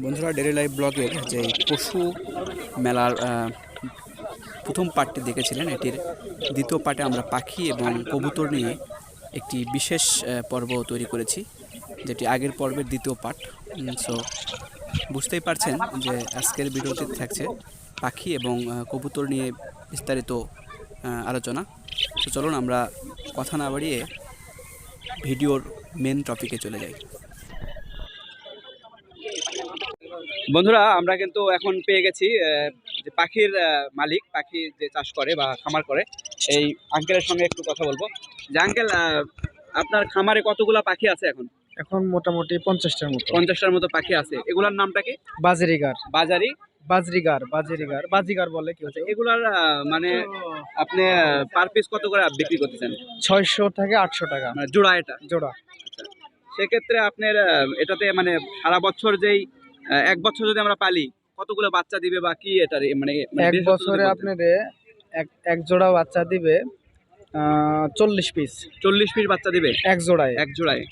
বন্ধুরা, daily life ব্লগের যে পশু মেলার প্রথম পার্টটি দেখেছিলেন, এটির দ্বিতীয় পার্টে আমরা পাখি এবং কবুতর নিয়ে একটি বিশেষ পর্ব তৈরি করেছি, যেটি আগের পর্বের দ্বিতীয় পার্ট। সো বুঝতেই পারছেন যে আজকের ভিডিওতে থাকছে পাখি এবং কবুতর নিয়ে বিস্তারিত আলোচনা। তো চলুন আমরা কথা না বাড়িয়ে ভিডিওর মেন টপিকে চলে যাই। বন্ধুরা, আমরা কিন্তু এখন পেয়ে গেছি যে পাখির মালিক, পাখি যে চাষ করে বা খামার করে, এই আঙ্কেলের সঙ্গে একটু কথা বলবো। যে আঙ্কেল, আপনার খামারে কতগুলা পাখি আছে এখন? এখন মোটামুটি 50টার মতো। 50টার মতো পাখি আছে। এগুলার নামটা কি? বাজরিগার। বাজারি, বাজরিগার বলে কি হচ্ছে। এগুলার মানে আপনি পার পিস কত করে বিক্রি করতেছেন? 600 থেকে 800 টাকা মানে জোড়া? এটা জোড়া। আচ্ছা, সেক্ষেত্রে আপনার এটাতে মানে সারা বছর যেই 1 বছর যদি আমরা পালি, কতগুলো বাচ্চা দিবে বা কি এটার মানে? এক বছরে আপনার এক জোড়া বাচ্চা দিবে 40 পিস। 40 পিস বাচ্চা দিবে এক জোড়ায়।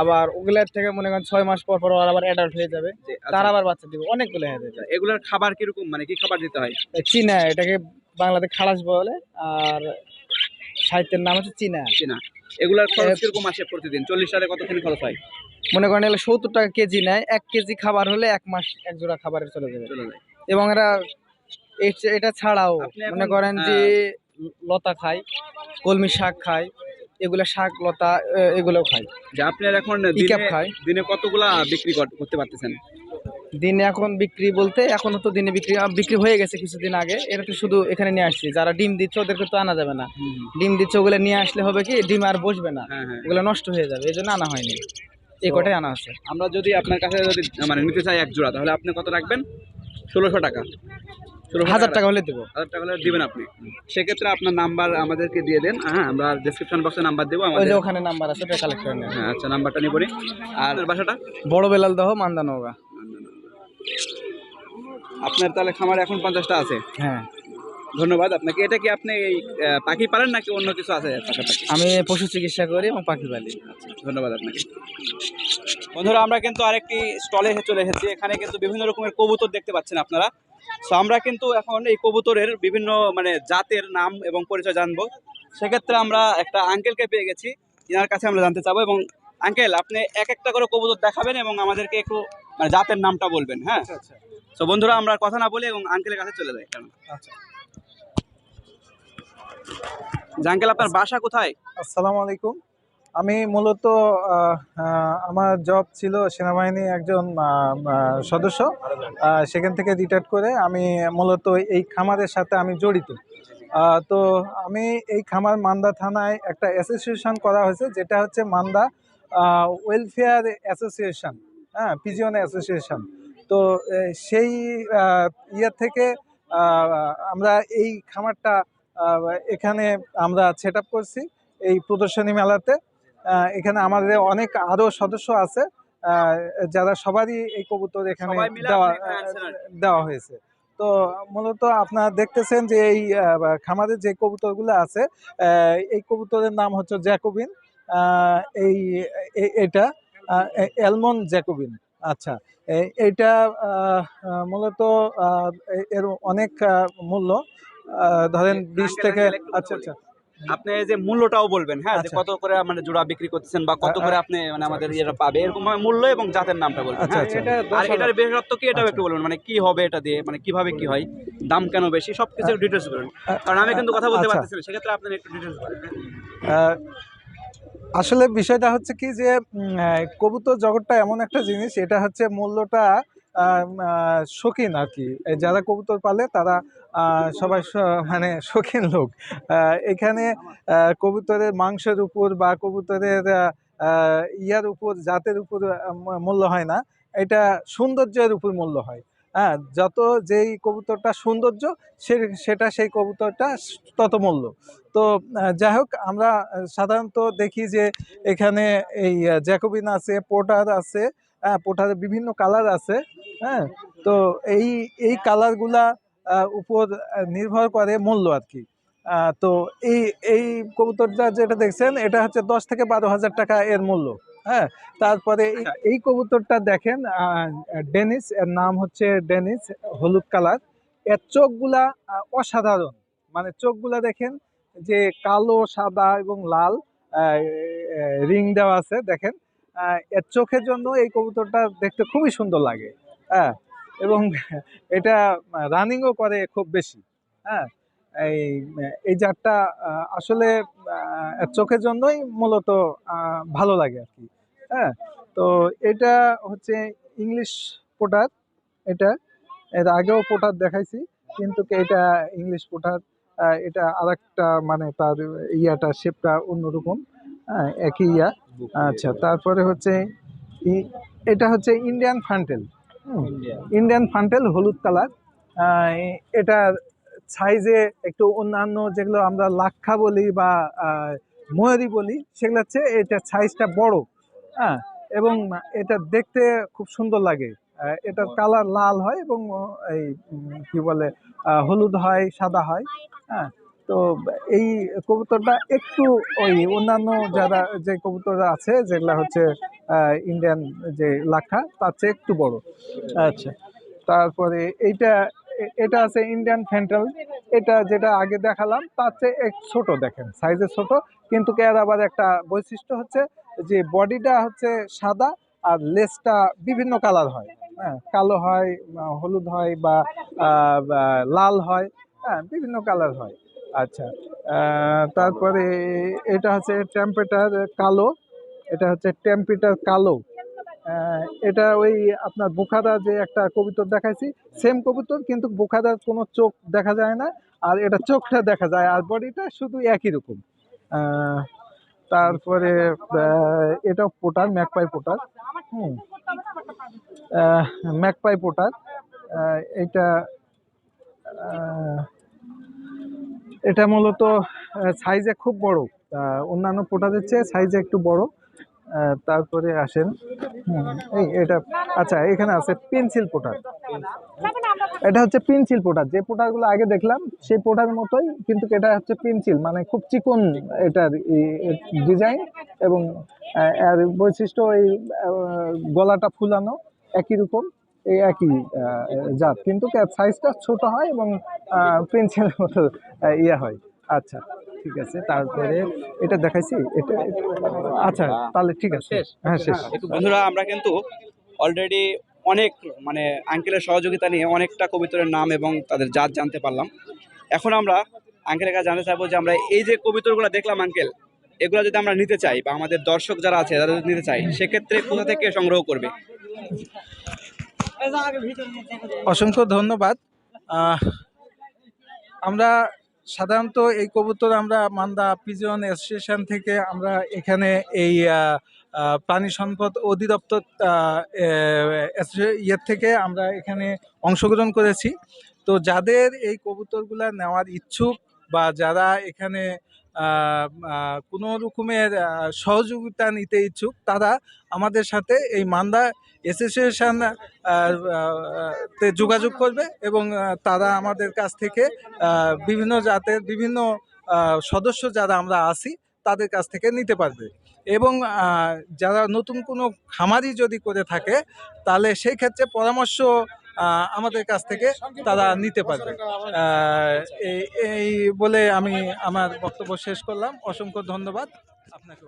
আবার ওগুলার থেকে মনে করেন 6 মাস পর পর আবার অ্যাডাল্ট হয়ে যাবে, তার আবার বাচ্চা দিবে অনেকগুলো হয়ে যাবে। এগুলোর খাবার কিরকম, মানে কি খাবার দিতে হয়? চীনা, এটাকে বাংলাতে খালাস বলে, আর সাহিত্যের নাম হচ্ছে চীনা। এগুলোর খরচ কিরকম আসে প্রতিদিন? 40 সালে কতখানি খরচ হয়? মনে করেন 70 টাকা কেজি নেয়। 1 কেজি খাবার হলে 1 মাস এক জোড়া খাবারে চলে যাবে। এবং এরা এটা ছাড়াও মনে করেন যে লতা খায়, কলমি শাক খায়, এগুলা শাক লতা এগুলোও খায়। যে আপনার এখন দিনে কতগুলা বিক্রি করতে পারতেছেন? দিনে এখন বিক্রি বলতে এখনো তো দিনে বিক্রি হয়ে গেছে কিছুদিন আগে। এটা তো শুধু এখানে নিয়ে আসছি, যারা ডিম দিচ্ছে ওদেরকে তো আনা যাবে না। ডিম দিচ্ছে ওগুলো নিয়ে আসলে হবে কি, ডিম আর বসবে না, ওগুলো নষ্ট হয়ে যাবে, এই জন্য আনা হয়নি। এই কটাই আনা আছে। আমরা যদি আপনার কাছে যদি মানে নিতে চাই 1 জোড়া, তাহলে আপনি কত রাখবেন? 1600 টাকা। 1000 টাকা হলে দেবো। 1000 টাকা হলে দিবেন আপনি। সেক্ষেত্রে আপনার নাম্বার আমাদেরকে দিয়ে দেন। হ্যাঁ, আমরা ডেসক্রিপশন বক্সে নাম্বার দেবো আমাদের। ওখানে নাম্বার আছে, ওটা কালেক্ট করে নেন। হ্যাঁ, আচ্ছা, নাম্বারটা নিব। আর বাসাটা? বড় বেলাল দহ, মান্দানগা। আপনার তাহলে খামারে এখন 50টা আছে? হ্যাঁ, ধন্যবাদ আপনাকে। এটা কি আপনি এই পাখি পালেন নাকি অন্য কিছু আছে? আমি পশু চিকিৎসা করি এবং পাখি পালি। ধন্যবাদ আপনাকে। বন্ধুরা, আমরা কিন্তু আরেকটি স্টলে চলে এসেছি। এখানে কিন্তু বিভিন্ন রকমের কবুতর দেখতে পাচ্ছেন আপনারা। সো আমরা কিন্তু এখন এই কবুতরের বিভিন্ন মানে জাতের নাম এবং পরিচয় জানবো। সেক্ষেত্রে আমরা একটা আঙ্কেলকে পেয়ে গেছি, এনার কাছে আমরা জানতে চাবো। এবং আঙ্কেল, আপনি এক একটা করে কবুতর দেখাবেন এবং আমাদেরকে একটু মানে জাতের নামটা বলবেন। হ্যাঁ, তো বন্ধুরা, আমরা কথা না বলে এবং আঙ্কেলের কাছে চলে যাই। আচ্ছা, আঙ্কেল, আপনার বাসা কোথায়? আসসালামু আলাইকুম। আমি মূলত আমার জব ছিল সেনাবাহিনী একজন সদস্য। সেখান থেকে রিটায়ার্ড করে আমি মূলত এই খামারের সাথে আমি জড়িত। তো আমি এই খামার মান্দা থানায় একটা অ্যাসোসিয়েশন করা হয়েছে, যেটা হচ্ছে মান্দা ওয়েলফেয়ার অ্যাসোসিয়েশন, হ্যাঁ, পিজিয়ন অ্যাসোসিয়েশন। তো সেই ইয়ে থেকে আমরা এই খামারটা এখানে আমরা সেট আপ করছি এই প্রদর্শনী মেলাতে। এখানে আমাদের অনেক আরও সদস্য আছে, যারা সবারই এই কবুতর এখানে দেওয়া হয়েছে। তো মূলত আপনারা দেখতেছেন যে এই খামারে যে কবুতরগুলো আছে, এই কবুতরের নাম হচ্ছে জ্যাকোবিন। এটা অ্যালমন্ড জ্যাকোবিন। আচ্ছা, এইটা মূলত এর অনেক মূল্য, ধরেন 20 থেকে। আচ্ছা, আপনি যে মূল্যটাও বলবেন। হ্যাঁ, যে কত করে মানে জোড়া বিক্রি করতেছেন বা কত করে আপনি মানে আমাদের ইয়েটা পাবে, এরকম মূল্য এবং জাতের নামটা বলবেন। আচ্ছা, আর এটার বিশেষত্ব কি, এটাও একটু বলবেন। মানে কি হবে এটা দিয়ে, মানে কিভাবে কি হয়, দাম কেন বেশি, সবকিছু ডিটেইলস বলুন। কারণ আমি কিন্তু কথা বলতে পারতেছি না, সেক্ষেত্রে আপনি একটু ডিটেইলস বলেন। আসলে বিষয়টা হচ্ছে কি যে কবুতর জগৎটা এমন একটা জিনিস, এটা হচ্ছে মূল্যটা শৌখিন আর কি। যারা কবুতর পালে তারা সবাই মানে শৌখিন লোক। এখানে কবুতরের মাংসের উপর বা কবুতরের ইয়ার উপর, জাতের উপর মূল্য হয় না, এটা সৌন্দর্যের উপর মূল্য হয়। হ্যাঁ, যত যেই কবুতরটা সৌন্দর্য, সেটা সেই কবুতরটা তত মূল্য। তো যাই হোক, আমরা সাধারণত দেখি যে এখানে এই জ্যাকোবিন আছে, পোর্টার আছে, পোর্টারের বিভিন্ন কালার আছে। হ্যাঁ, তো এই কালারগুলা উপর নির্ভর করে মূল্য আর কি। তো এই কবুতরটা যেটা দেখছেন, এটা হচ্ছে 10 থেকে 12 হাজার টাকা এর মূল্য। হ্যাঁ, তারপরে এই কবুতরটা দেখেন, ডেনিস, এর নাম হচ্ছে ডেনিস, হলুদ কালার। এর চোখগুলা অসাধারণ, মানে চোখগুলা দেখেন যে কালো, সাদা এবং লাল রিং দেওয়া আছে দেখেন। এর চোখের জন্য এই কবুতরটা দেখতে খুবই সুন্দর লাগে। হ্যাঁ, এবং এটা রানিংও করে খুব বেশি। হ্যাঁ, এই এই জাতটা আসলে এর চোখের জন্যই মূলত ভালো লাগে আর কি। হ্যাঁ, তো এটা হচ্ছে ইংলিশ পোটার। এটা এর আগেও পোটার দেখাইছি, কিন্তু এটা ইংলিশ পোটার। এটা আরেকটা, মানে তার ইয়াটা শেপটা অন্যরকম। হ্যাঁ, একই ইয়া। আচ্ছা, তারপরে হচ্ছে এটা হচ্ছে ইন্ডিয়ান ফান্টেল। ইন্ডিয়ান ফান্টেল, হলুদ কালার। এটা সাইজে একটু অন্যান্য যেগুলো আমরা লাক্ষা বলি বা ময়ূরী বলি, সেগুলো হচ্ছে এটা সাইজটা বড়। হ্যাঁ, এবং এটা দেখতে খুব সুন্দর লাগে। এটার কালার লাল হয় এবং এই কি বলে হলুদ হয়, সাদা হয়। হ্যাঁ, তো এই কবুতরটা একটু ওই অন্যান্য যারা যে কবুতর আছে যেগুলা হচ্ছে ইন্ডিয়ান যে লাক্ষা, তার চেয়ে একটু বড়। আচ্ছা, তারপরে এটা আছে ইন্ডিয়ান ফ্যান্টাল। এটা যেটা আগে দেখালাম তার চেয়ে এক ছোট, দেখেন সাইজে ছোট, কিন্তু এর আবার একটা বৈশিষ্ট্য হচ্ছে যে বডিটা হচ্ছে সাদা আর লেজটা বিভিন্ন কালার হয়। হ্যাঁ, কালো হয়, হলুদ হয় বা লাল হয়। হ্যাঁ, বিভিন্ন কালার হয়। আচ্ছা, তারপরে এটা হচ্ছে টেম্পেটার কালো। এটা হচ্ছে টেম্পিটার কালো। এটা ওই আপনার বোখাদা যে একটা কবুতর দেখাইছি, সেম কবুতর, কিন্তু বোখাদার কোনো চোখ দেখা যায় না, আর এটা চোখটা দেখা যায়, আর বডিটা শুধু একই রকম। আহ, তারপরে এটাও পোটার, ম্যাকপাই পোটার। হুম, ম্যাকপাই পোটার। এটা আহ, এটা মূলত সাইজে খুব বড়, অন্যান্য পোটাদের চেয়ে সাইজে একটু বড়। তারপরে আসেন, এটা, আচ্ছা, এখানে আছে পেন্সিল পোটার। এটা হচ্ছে পেন্সিল পোটার, যে পোটারগুলো আগে দেখলাম সেই পোটার মতোই, কিন্তু এটা হচ্ছে পেন্সিল, মানে খুব চিকন এটার ডিজাইন। এবং এর বৈশিষ্ট্য এই গলাটা ফুলানো, একই রকম, এই একই জাত, কিন্তু সাইজটা ছোট হয় এবং পেন্সিলের মতো ইয়ে হয়। আচ্ছা, ঠিক আছে, তারপরে এটা দেখাইছি, এটা আচ্ছা, তাহলে ঠিক আছে। হ্যাঁ, শেষ। একটু বন্ধুরা, আমরা কিন্তু অলরেডি অনেক, মানে আঙ্কেলের সহযোগিতা নিয়ে অনেকটা কবুতরের নাম এবং তাদের জাত জানতে পারলাম। এখন আমরা আঙ্কেলের কাছে জানতে চাইবো যে আমরা এই যে কবুতরগুলো দেখলাম আঙ্কেল, এগুলো যদি আমরা নিতে চাই বা আমাদের দর্শক যারা আছে তারা যদি নিতে চাই, সেক্ষেত্রে কোথা থেকে সংগ্রহ করবে? অসংখ্য ধন্যবাদ। আহ, আমরা সাধারণত এই কবুতর আমরা মান্দা পিজন অ্যাসোসিয়েশন থেকে আমরা এখানে এই প্রাণী সম্পদ অধিদপ্তর ইয়ের থেকে আমরা এখানে অংশগ্রহণ করেছি। তো যাদের এই কবুতরগুলা নেওয়ার ইচ্ছুক বা যারা এখানে কোনো রকমের সহযোগিতা নিতে ইচ্ছুক, তারা আমাদের সাথে এই মান্দা অ্যাসোসিয়েশন তে যোগাযোগ করবে, এবং তারা আমাদের কাছ থেকে বিভিন্ন জাতের বিভিন্ন সদস্য যারা আমরা আছি তাদের কাছ থেকে নিতে পারবে। এবং যারা নতুন কোনো খামারি যদি করে থাকে, তাহলে সেই ক্ষেত্রে পরামর্শ আমাদের কাছ থেকে তারা নিতে পারবে। এই বলে আমি আমার বক্তব্য শেষ করলাম। অসংখ্য ধন্যবাদ আপনাকে।